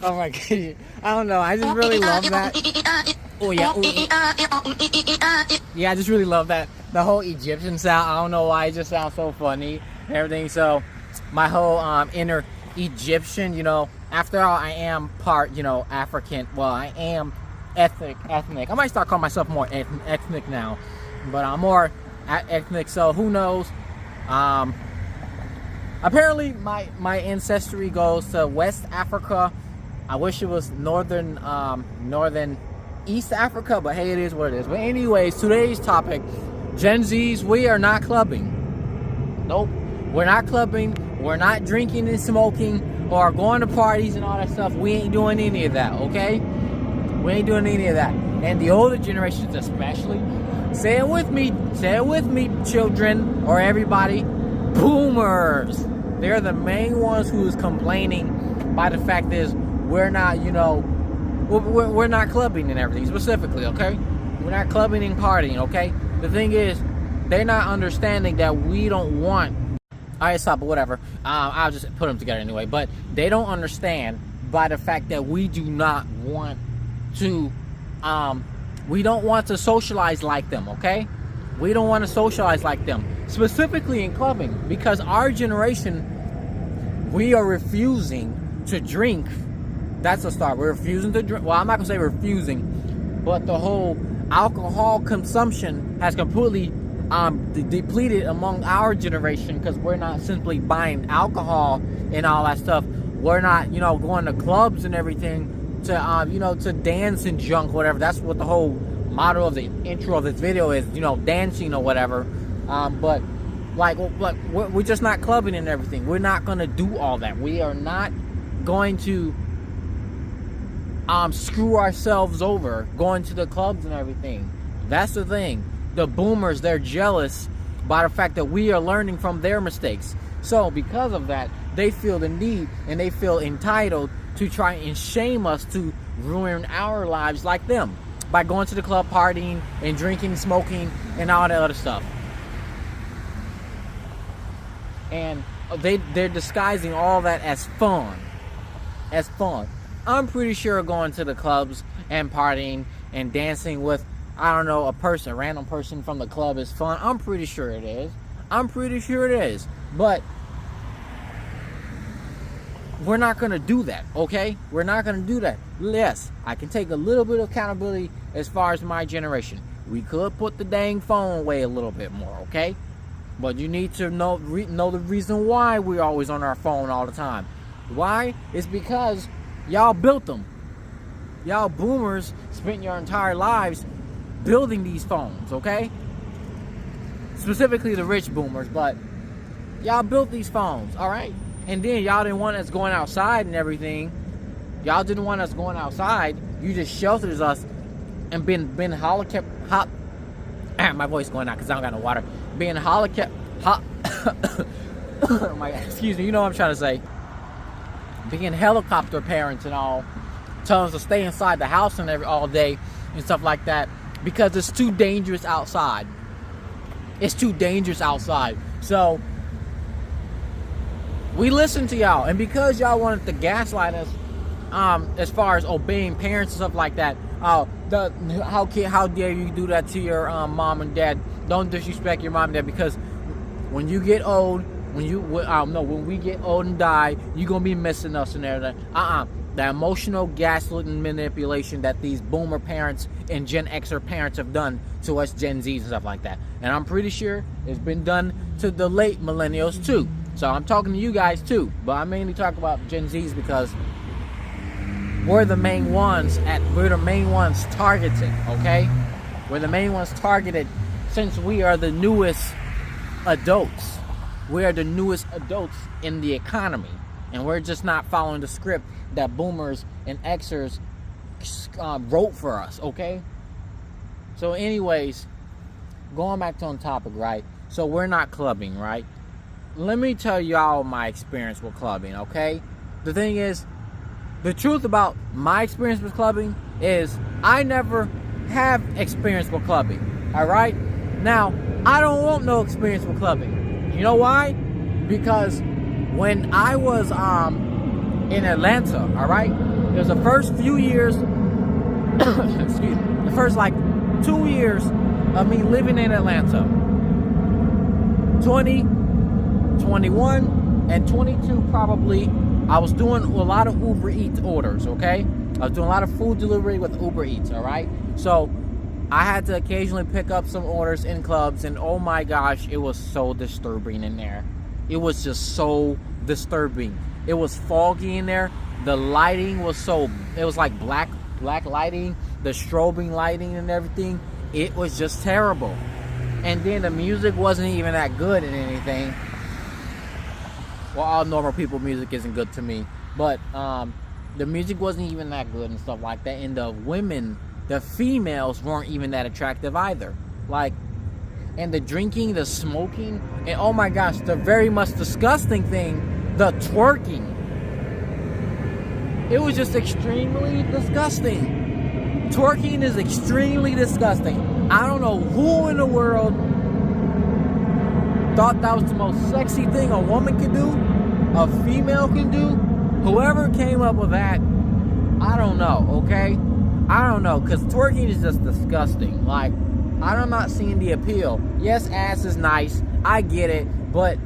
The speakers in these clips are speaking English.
Oh my god. I don't know. I just really love that. Oh yeah. Yeah, I just really love that. The whole Egyptian sound. I don't know why it just sounds so funny and everything. So my whole inner Egyptian, you know, after all, I am part, you know, African. Well, I am ethnic. I might start calling myself more ethnic now, but I'm more ethnic. So who knows? Apparently my ancestry goes to West Africa. I wish it was northern East Africa, but hey, it is what it is. But anyways, today's topic, Gen Zs, we are not clubbing. Nope, we're not clubbing. We're not drinking and smoking or going to parties and all that stuff. We ain't doing any of that, okay? We ain't doing any of that. And the older generations especially, say it with me, children or everybody, boomers. They're the main ones who's complaining by the fact is we're not, you know, we're not clubbing and everything, specifically, okay? We're not clubbing and partying, okay? The thing is, they're not understanding that we don't want. All right, stop, but whatever. I'll just put them together anyway. But they don't understand by the fact that we do not want to, we don't want to socialize like them, okay? We don't want to socialize like them, specifically in clubbing, because our generation, we are refusing to drink. That's a start. We're refusing to drink. Well, I'm not going to say refusing, but the whole alcohol consumption has completely depleted among our generation because we're not simply buying alcohol and all that stuff. We're not, you know, going to clubs and everything to, you know, to dance and junk, whatever. That's what the whole motto of the intro of this video is, you know, dancing or whatever. But like we're just not clubbing and everything. We're not going to do all that. We are not going to screw ourselves over going to the clubs and everything. That's the thing. The boomers, they're jealous by the fact that we are learning from their mistakes. So because of that, they feel the need and they feel entitled to try and shame us to ruin our lives like them by going to the club, partying and drinking, smoking and all that other stuff. And they're disguising all that as fun. I'm pretty sure going to the clubs and partying and dancing with, I don't know, a random person from the club is fun. I'm pretty sure it is. But we're not going to do that, okay? We're not going to do that. Yes, I can take a little bit of accountability as far as my generation. We could put the dang phone away a little bit more, okay? But you need to know the reason why we're always on our phone all the time. Why? It's because y'all built them. Y'all boomers spent your entire lives building these phones, okay? Specifically the rich boomers, but y'all built these phones, all right? And then y'all didn't want us going outside and everything. Y'all didn't want us going outside. You just sheltered us and been my voice going out because I don't got no water. Being excuse me, you know what I'm trying to say. Being helicopter parents and all, telling us to stay inside the house and all day and stuff like that because it's too dangerous outside. It's too dangerous outside. So we listened to y'all, and because y'all wanted to gaslight us, as far as obeying parents and stuff like that. How dare you do that to your mom and dad? Don't disrespect your mom and dad because when you get old, when we get old and die, you're gonna be missing us and everything. The emotional gaslighting manipulation that these boomer parents and Gen Xer parents have done to us Gen Zs and stuff like that. And I'm pretty sure it's been done to the late millennials too. So I'm talking to you guys too, but I mainly talk about Gen Zs because we're the main ones targeted, okay? We're the main ones targeted since we are the newest adults. We are the newest adults in the economy. And we're just not following the script that boomers and Xers wrote for us, okay? So anyways, going back on topic, right? So we're not clubbing, right? Let me tell y'all my experience with clubbing, okay? The thing is, the truth about my experience with clubbing is I never have experience with clubbing, all right? Now, I don't want no experience with clubbing. You know why? Because when I was in Atlanta, all right? It was the first few years, excuse me, the first like 2 years of me living in Atlanta. 20, 21, and 22 probably, I was doing a lot of Uber Eats orders, okay? I was doing a lot of food delivery with Uber Eats, all right? So I had to occasionally pick up some orders in clubs, and oh my gosh, it was so disturbing in there. It was just so disturbing. It was foggy in there. The lighting was it was like black lighting, the strobing lighting and everything. It was just terrible. And then the music wasn't even that good in anything. Well, all normal people music isn't good to me, but the music wasn't even that good and stuff like that. And the women, the females, weren't even that attractive either. Like, and the drinking, the smoking, and oh my gosh, the very much disgusting thing, the twerking. It was just extremely disgusting. Twerking is extremely disgusting. I don't know who in the world thought that was the most sexy thing a woman could do, a female can do. Whoever came up with that, I don't know, okay? I don't know, because twerking is just disgusting. Like, I'm not seeing the appeal. Yes, ass is nice, I get it, but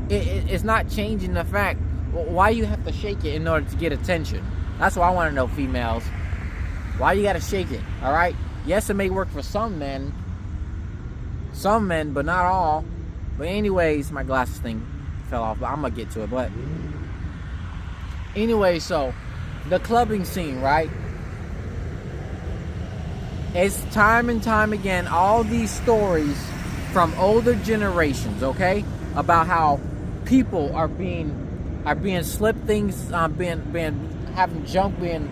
it's not changing the fact, why you have to shake it in order to get attention? That's what I want to know, females. Why you gotta shake it, alright? Yes, it may work for some men, but not all. But anyways, my glasses thing fell off, but I'm gonna get to it. But anyway, so the clubbing scene, right? It's time and time again, all these stories from older generations, okay, about how people are being slipped things, having junk being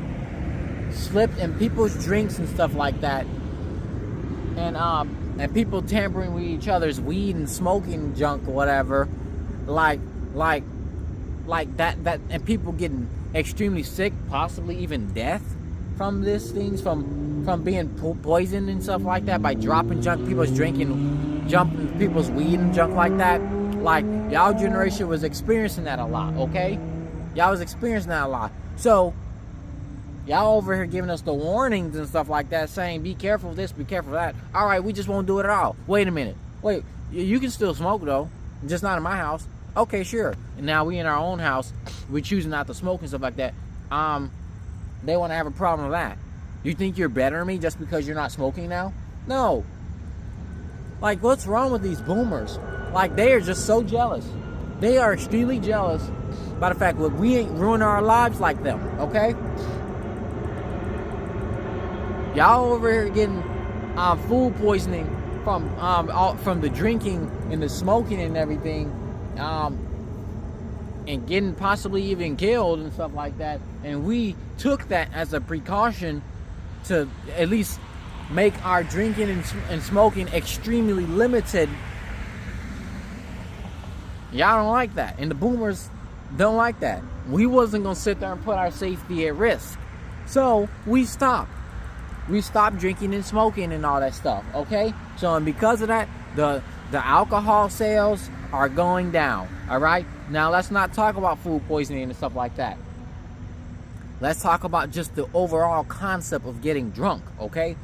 slipped in people's drinks and stuff like that, and people tampering with each other's weed and smoking junk or whatever, like that, and people getting extremely sick, possibly even death from these things, from being poisoned and stuff like that by dropping junk, people's drinking, jumping people's weed and junk like that. Like, y'all generation was experiencing that a lot, okay? Y'all was experiencing that a lot. So y'all over here giving us the warnings and stuff like that, saying be careful of this, be careful of that. All right, we just won't do it at all. Wait a minute. Wait, you can still smoke though, just not in my house. Okay, sure. And now we in our own house, we're choosing not to smoke and stuff like that. They want to have a problem with that. You think you're better than me just because you're not smoking now? No. Like, what's wrong with these boomers? Like, they are just so jealous. They are extremely jealous by the fact that we ain't ruining our lives like them, okay? Y'all over here getting food poisoning from the drinking and the smoking and everything, and getting possibly even killed and stuff like that. And we took that as a precaution to at least make our drinking and smoking extremely limited. Y'all don't like that, and the boomers don't like that. We wasn't gonna sit there and put our safety at risk, so we stopped. We stopped drinking and smoking and all that stuff, okay? So, and because of that, the alcohol sales are going down, all right? Now, let's not talk about food poisoning and stuff like that. Let's talk about just the overall concept of getting drunk, okay?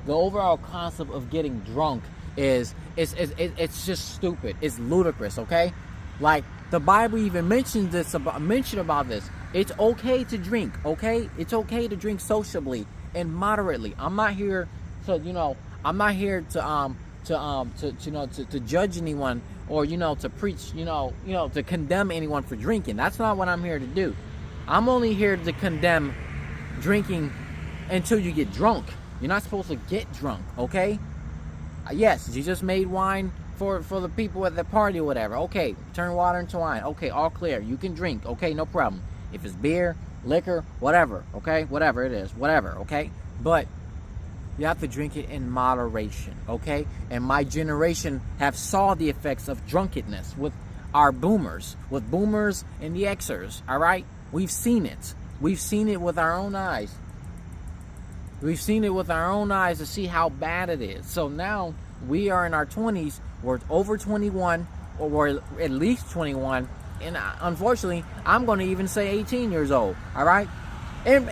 The overall concept of getting drunk is it's just stupid. It's ludicrous, okay? Like, the Bible even mentions about this. It's okay to drink, okay? It's okay to drink sociably and moderately. I'm not here to, I'm not here to judge anyone or, to preach, to condemn anyone for drinking. That's not what I'm here to do. I'm only here to condemn drinking until you get drunk. You're not supposed to get drunk, okay? Yes, Jesus made wine for the people at the party or whatever. Okay, turn water into wine. Okay, all clear. You can drink. Okay, no problem. If it's beer, liquor, whatever, okay? Whatever it is, whatever, okay? But you have to drink it in moderation, okay? And my generation have saw the effects of drunkenness with our boomers, and the Xers, all right? We've seen it. We've seen it with our own eyes. We've seen it with our own eyes to see how bad it is. So now we are in our 20s. We're over 21, or we're at least 21. And unfortunately, I'm going to even say 18 years old, all right? And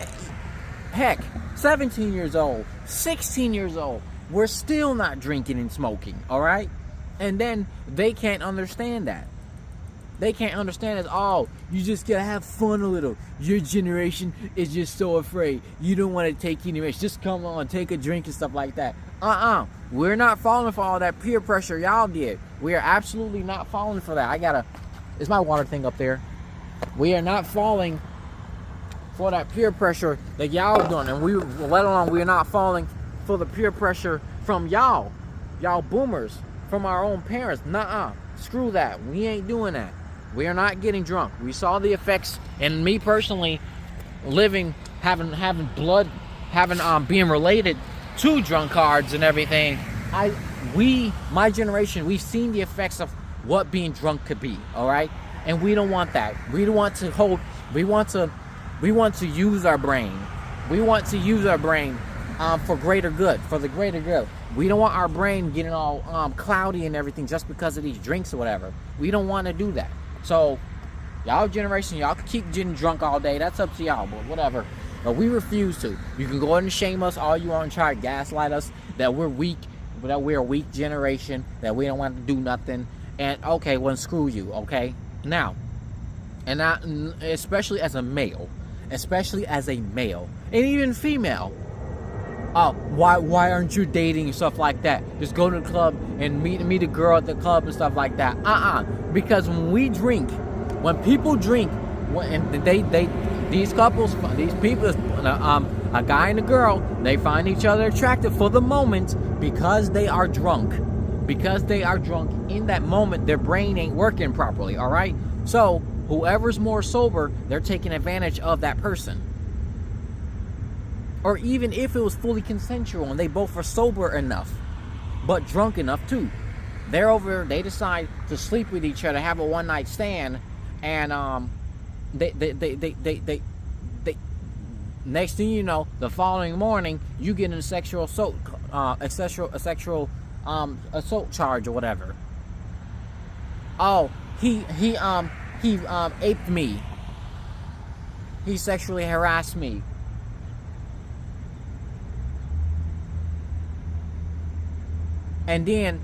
heck, 17 years old, 16 years old, we're still not drinking and smoking, all right? And then they can't understand that. They can't understand it. Oh, you just gotta have fun a little. Your generation is just so afraid. You don't want to take any risks. Just come on, take a drink and stuff like that. We're not falling for all that peer pressure y'all did. We are absolutely not falling for that. Is my water thing up there? We are not falling for that peer pressure that y'all doing. And let alone we are not falling for the peer pressure from y'all boomers, from our own parents. Nuh-uh. Screw that. We ain't doing that. We are not getting drunk. We saw the effects, and me personally, having blood, being related to drunkards and everything. My generation, we've seen the effects of what being drunk could be. All right, and we don't want that. We want to use our brain. We want to use our brain for greater good, for the greater good. We don't want our brain getting all cloudy and everything just because of these drinks or whatever. We don't want to do that. So, y'all generation, y'all can keep getting drunk all day. That's up to y'all, but whatever. But we refuse to. You can go ahead and shame us all you want and try to gaslight us that we're weak, that we're a weak generation, that we don't want to do nothing. And okay, well, screw you, okay? Now, especially as a male, and even female. Why aren't you dating and stuff like that? Just go to the club and meet a girl at the club and stuff like that. Because when people drink, these couples, these people, a guy and a girl, they find each other attractive for the moment because they are drunk. Because they are drunk in that moment, their brain ain't working properly. All right. So whoever's more sober, they're taking advantage of that person. Or even if it was fully consensual and they both are sober enough, but drunk enough too. They decide to sleep with each other, have a one-night stand, and they next thing you know, the following morning, you get in a sexual assault charge or whatever. Oh, he aped me. He sexually harassed me. And then,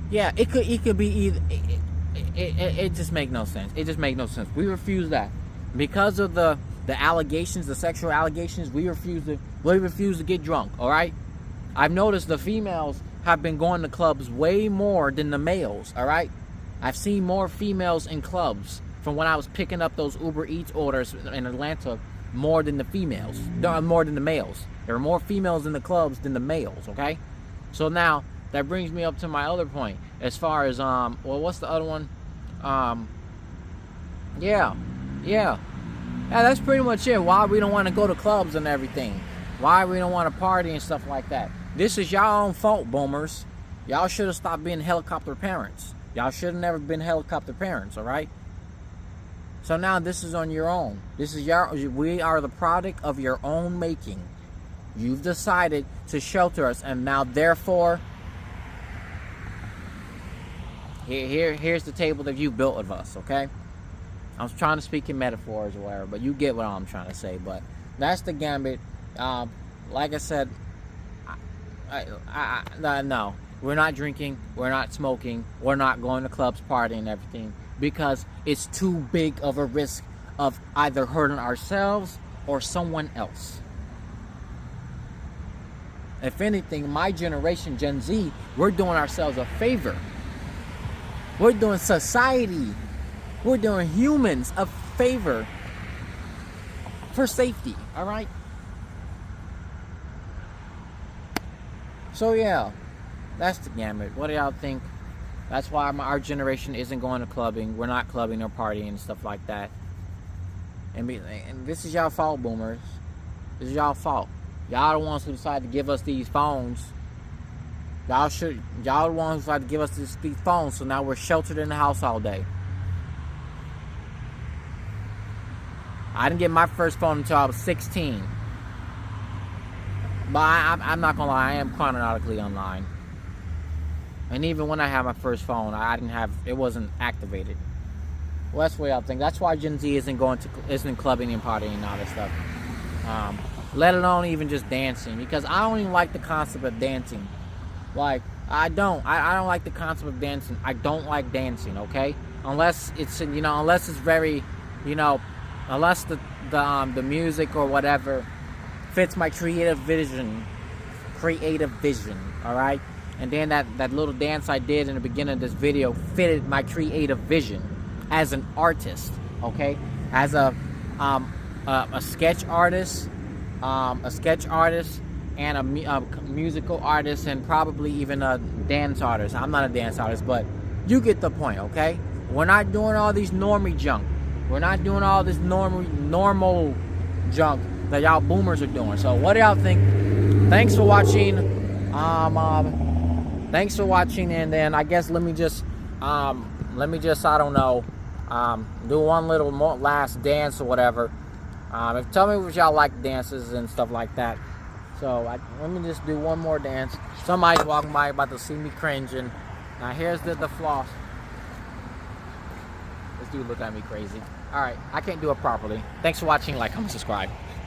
yeah, it could be either. It just make no sense. It just make no sense. We refuse that because of the allegations, the sexual allegations. We refuse to get drunk. All right. I've noticed the females have been going to clubs way more than the males. All right. I've seen more females in clubs from when I was picking up those Uber Eats orders in Atlanta, more than the females, more than the males. There are more females in the clubs than the males. Okay. So now, that brings me up to my other point as far as what's the other one? Yeah, that's pretty much it. Why we don't want to go to clubs and everything. Why we don't want to party and stuff like that. This is y'all own fault, boomers. Y'all should have stopped being helicopter parents. Y'all should have never been helicopter parents, all right? So now this is on your own. We are the product of your own making. You've decided to shelter us, and now therefore, here's the table that you built of us, okay? I'm trying to speak in metaphors or whatever, but you get what I'm trying to say. But that's the gambit. Like I said, no, we're not drinking, we're not smoking, we're not going to clubs, partying and everything, because it's too big of a risk of either hurting ourselves or someone else. If anything, my generation, Gen Z, we're doing ourselves a favor. We're doing society, we're doing humans a favor for safety, all right? So yeah, that's the gambit. What do y'all think? That's why our generation isn't going to clubbing. We're not clubbing or partying and stuff like that. And this is y'all fault, boomers. This is y'all fault. Y'all the ones who decided to give us these phones. Y'all the ones who decided to give us these phones, so now we're sheltered in the house all day. I didn't get my first phone until I was 16. But I'm not gonna lie, I am chronologically online. And even when I had my first phone, it wasn't activated. Well, that's what y'all think. That's why Gen Z isn't clubbing and partying and all that stuff. let alone even just dancing, because I don't even like the concept of dancing. Like, I don't like the concept of dancing. I don't like dancing, okay? Unless it's, unless it's very, unless the music or whatever fits my creative vision, all right? And then that little dance I did in the beginning of this video fitted my creative vision as an artist, okay? As a sketch artist, and a musical artist, and probably even a dance artist. I'm not a dance artist, but you get the point, okay? We're not doing all these normie junk. We're not doing all this normal junk that y'all boomers are doing. So what do y'all think? Thanks for watching. Thanks for watching, and then I guess let me just I don't know, do one little more last dance or whatever. Tell me if y'all like dances and stuff like that. So let me just do one more dance. Somebody's walking by about to see me cringing. Now here's the floss. This dude look at me crazy. All right, I can't do it properly. Thanks for watching. Like, comment, subscribe.